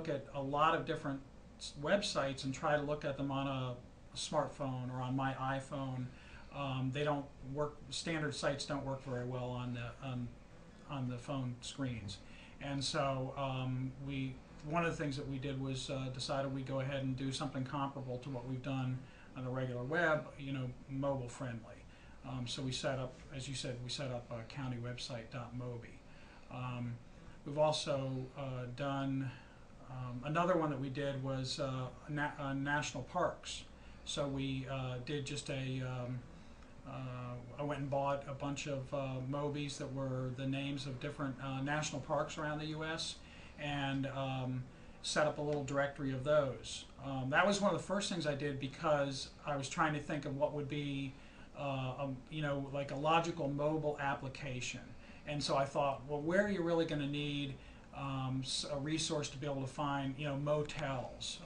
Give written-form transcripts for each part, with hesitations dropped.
look at a lot of different websites and try to look at them on a smartphone or on my iPhone. They don't work. Standard sites don't work very well on the phone screens, and so one of the things that we did was decided we'd go ahead and do something comparable to what we've done on the regular web, mobile friendly. So we set up, as you said, we set up a countywebsite.mobi. We've also done another one that we did was national parks. So we did just I went and bought a bunch of Mobis that were the names of different national parks around the U.S. and set up a little directory of those. That was one of the first things I did because I was trying to think of what would be, like a logical mobile application. And so I thought, well, where are you really going to need a resource to be able to find, motels?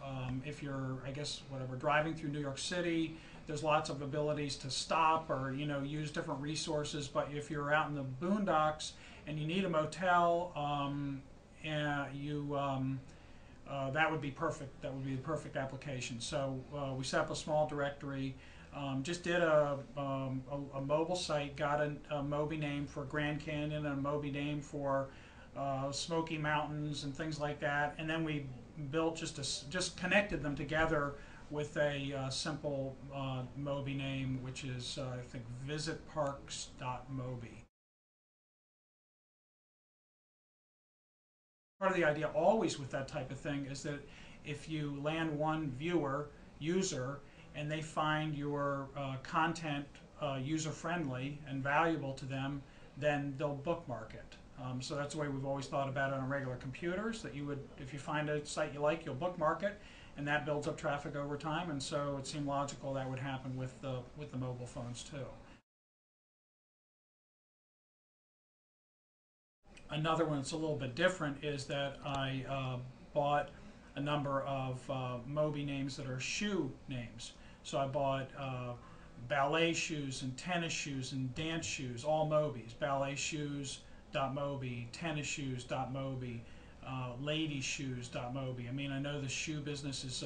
If you're, I guess, driving through New York City, there's lots of abilities to stop or, use different resources. But if you're out in the boondocks and you need a motel, that would be perfect. That would be the perfect application. So we set up a small directory. Just did a mobile site, got a Mobi name for Grand Canyon and a Mobi name for Smoky Mountains and things like that, and then we built just connected them together with a simple Mobi name, which is I think visitparks.mobi. Part of the idea always with that type of thing is that if you land one user, and they find your content user-friendly and valuable to them, then they'll bookmark it. So that's the way we've always thought about it on regular computers, that if you find a site you like, you'll bookmark it, and that builds up traffic over time, and so it seemed logical that would happen with the mobile phones too. Another one that's a little bit different is that I bought a number of Mobi names that are shoe names. So I bought ballet shoes and tennis shoes and dance shoes, all Mobis. Ballet shoes.mobi, tennis shoes.mobi, lady shoes.mobi. I mean, I know the shoe business is,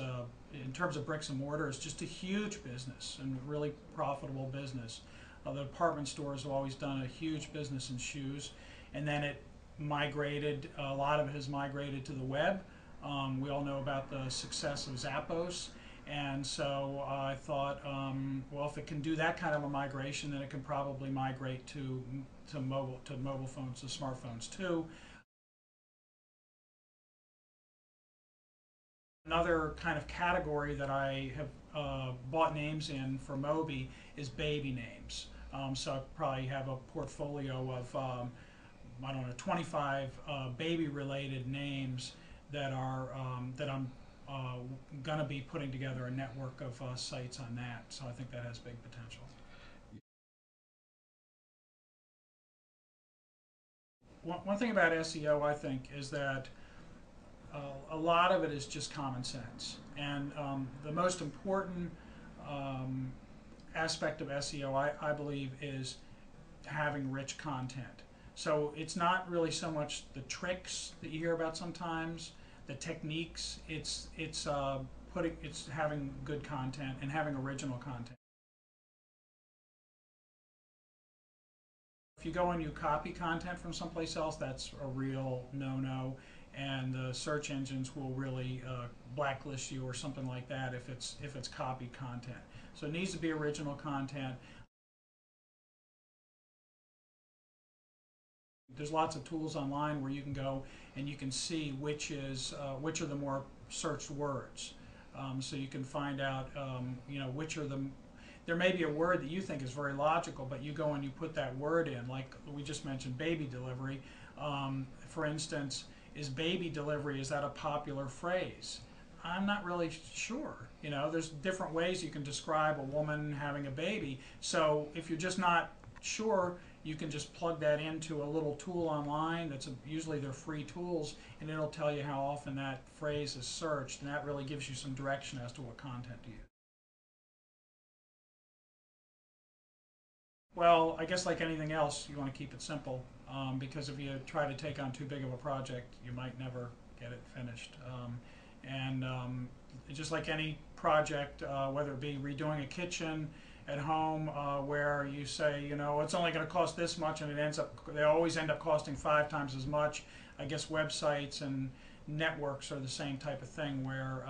in terms of bricks and mortar, is just a huge business and really profitable business. The department stores have always done a huge business in shoes, and then it migrated, a lot of it has migrated to the web. We all know about the success of Zappos. And so I thought, well, if it can do that kind of a migration, then it can probably migrate to mobile phones, to smartphones too. Another kind of category that I have bought names in for Mobi is baby names. So I probably have a portfolio of I don't know, 25 baby-related names that I'm going to be putting together a network of sites on that. So I think that has big potential. One thing about SEO, I think, is that a lot of it is just common sense. And the most important aspect of SEO, I believe, is having rich content. So it's not really so much the tricks that you hear about sometimes, the techniques. It's having good content and having original content. If you go and you copy content from someplace else, that's a real no-no, and the search engines will really blacklist you or something like that if it's copied content. So it needs to be original content. There's lots of tools online where you can go and you can see which are the more searched words. So you can find out, which are the. There may be a word that you think is very logical, but you go and you put that word in, like we just mentioned, baby delivery. For instance, is baby delivery, is that a popular phrase? I'm not really sure. There's different ways you can describe a woman having a baby. So if you're just not sure, you can just plug that into a little tool online. Usually they're free tools, and it'll tell you how often that phrase is searched, and that really gives you some direction as to what content to use. Well, I guess like anything else, you want to keep it simple, because if you try to take on too big of a project, you might never get it finished. Just like any project, whether it be redoing a kitchen at home, where you say, you know, it's only going to cost this much, and they always end up costing 5 times as much. I guess websites and networks are the same type of thing, where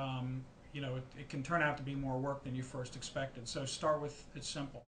you know, it can turn out to be more work than you first expected. So start with it's simple.